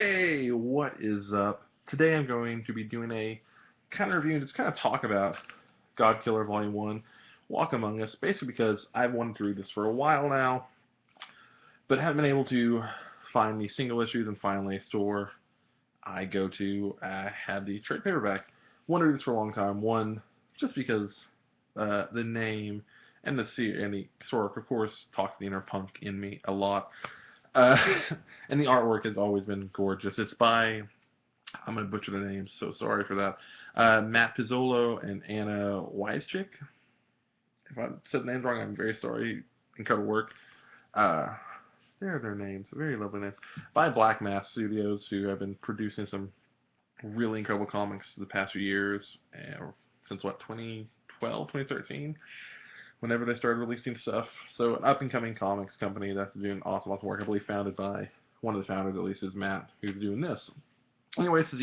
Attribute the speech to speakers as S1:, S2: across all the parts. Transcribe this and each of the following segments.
S1: Hey, what is up? Today I'm going to be doing a kind of review and just kind of talk about Godkiller Vol.1, Walk Among Us, basically because I've wanted to read this for a while now, but haven't been able to find the single issues, and finally a store I go to had the trade paperback. Wanted to read this for a long time. One, just because the name and the story, of course, talks the inner punk in me a lot. Uh, and the artwork has always been gorgeous. It's by, I'm going to butcher the names, so sorry for that. Matt Pizzolo and Anna Weischick. If I said the names wrong, I'm very sorry. Incredible work. Uh, there are their names, very lovely names. By Black Mass Studios, who have been producing some really incredible comics the past few years, since what, 2012, 2013? Whenever they started releasing stuff. So an up and coming comics company that's doing awesome work. I believe founded by one of the founders, at least, is Matt, who's doing this. Anyway, this is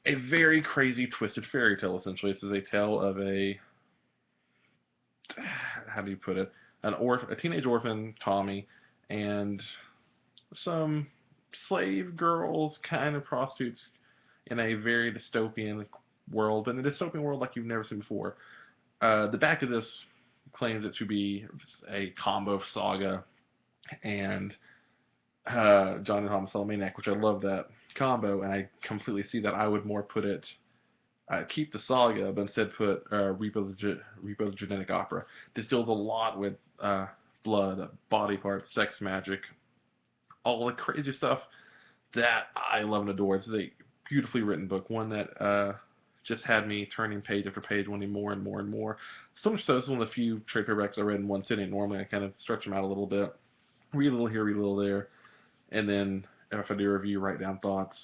S1: a very crazy, twisted fairy tale. Essentially, this is a tale of a, how do you put it, a teenage orphan, Tommy, and some slave girls, kind of prostitutes, in a very dystopian world, but in a dystopian world like you've never seen before. The back of this claims it to be a combo of Saga and John and Thomas Maniac, which I love that combo, and I completely see that. I would more put it, keep the Saga, but instead put Repo's Genetic Opera. This deals a lot with blood, body parts, sex magic, all the crazy stuff that I love and adore. It's a beautifully written book, one that just had me turning page after page, wanting more and more and more. So much so, it's one of the few trade paperbacks I read in one sitting. Normally, I kind of stretch them out a little bit, read a little here, read a little there, and then if I do a review, write down thoughts.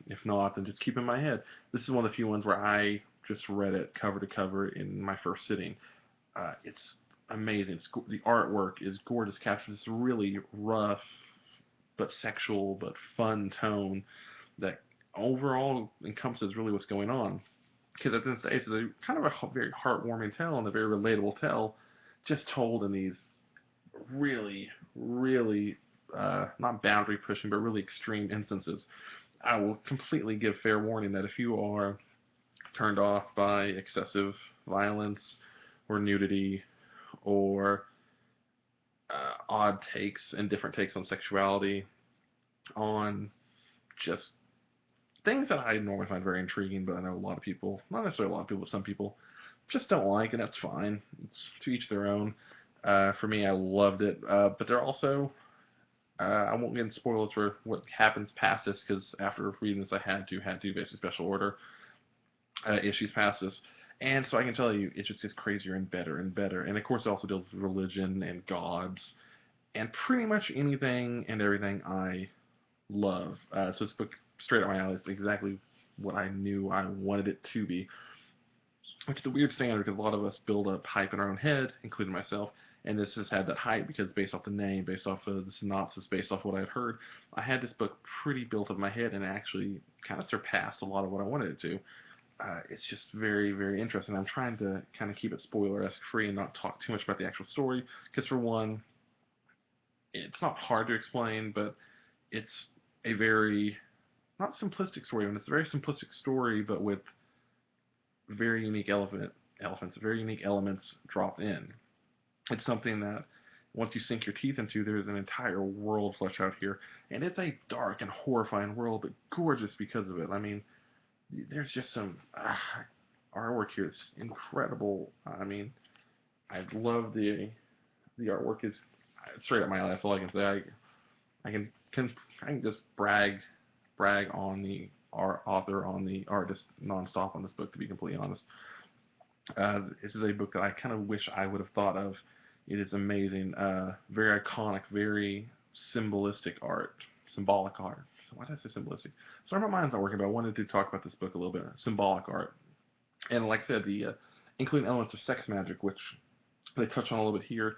S1: If not, then just keep in my head. This is one of the few ones where I just read it cover to cover in my first sitting. It's amazing. The artwork is gorgeous. Captures this really rough but sexual but fun tone that overall encompasses really what's going on. Because at the end of the day, it's a kind of a very heartwarming tale and a very relatable tale, just told in these really, really not boundary pushing, but really extreme instances. I will completely give fair warning that if you are turned off by excessive violence or nudity or odd takes and different takes on sexuality, on just things that I normally find very intriguing, but I know a lot of people, not necessarily a lot of people, but some people just don't like, and that's fine. It's to each their own. For me, I loved it, but there are also, I won't get into spoilers for what happens past this, because after reading this, I had to basically special order issues past this. And so I can tell you, it just gets crazier and better and better. And of course, it also deals with religion and gods and pretty much anything and everything I love. So this book, straight up my alley, it's exactly what I knew I wanted it to be, which is a weird standard because a lot of us build up hype in our own head, including myself. And this has had that hype because based off the name, based off of the synopsis, based off what I had heard, I had this book pretty built up in my head and actually kind of surpassed a lot of what I wanted it to. It's just very, very interesting. I'm trying to kind of keep it spoiler-esque free and not talk too much about the actual story because, for one, it's not hard to explain, but it's a very not simplistic story. I mean, it's a very simplistic story, but with very unique very unique elements dropped in. It's something that once you sink your teeth into, there's an entire world fleshed out here, and it's a dark and horrifying world, but gorgeous because of it. I mean, there's just some artwork here that's just incredible. I mean, I love the artwork is straight up my alley. That's all I can say. I I can just brag on the author, on the artist nonstop on this book. To be completely honest, this is a book that I kind of wish I would have thought of. It is amazing, very iconic, very symbolic art. So why did I say symbolistic? Sorry, my mind's not working, but I wanted to talk about this book a little bit. Symbolic art, and like I said, the including elements of sex magic, which they touch on a little bit here,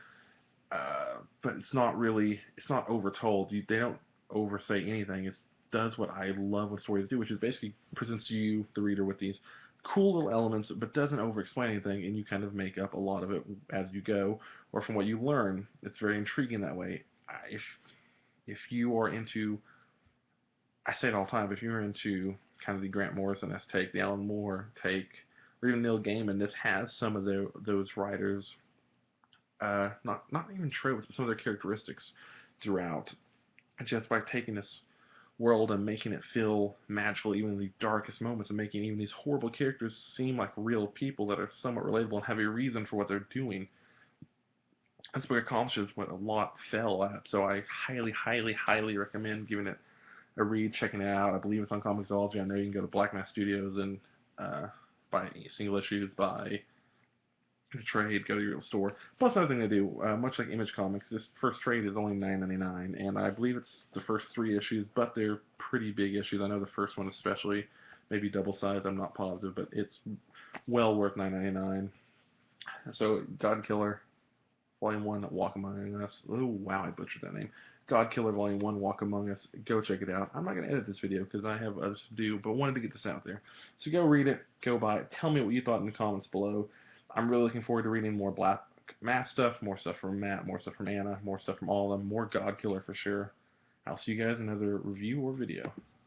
S1: but it's not overtold. They don't oversay anything. It does what I love what stories do, which is basically presents you, the reader, with these cool little elements, but doesn't over-explain anything, and you kind of make up a lot of it as you go, or from what you learn. It's very intriguing that way. If you are into I say it all the time, if you're into kind of the Grant Morrison-esque take, the Alan Moore take, or even Neil Gaiman, this has some of those writers, not even tropes, but some of their characteristics throughout, just by taking this world and making it feel magical even in the darkest moments, and making even these horrible characters seem like real people that are somewhat relatable and have a reason for what they're doing. This book accomplishes what a lot fell at, so I highly, highly, highly recommend giving it a read, checking it out. I believe it's on Comixology. I know you can go to Black Mass Studios and buy single issues, buy a trade, go to your store. Plus, another thing they do, much like Image Comics, this first trade is only $9.99, and I believe it's the first 3 issues, but they're pretty big issues. I know the first one especially, maybe double size. I'm not positive, but it's well worth $9.99. So, Godkiller, Vol.1, Walk Among Us. Oh, wow, I butchered that name. Godkiller Vol.1, Walk Among Us. Go check it out. I'm not going to edit this video because I have others to do, but wanted to get this out there. So go read it, go buy it. Tell me what you thought in the comments below. I'm really looking forward to reading more Black Mass stuff, more stuff from Matt, more stuff from Anna, more stuff from all of them, more Godkiller for sure. I'll see you guys in another review or video.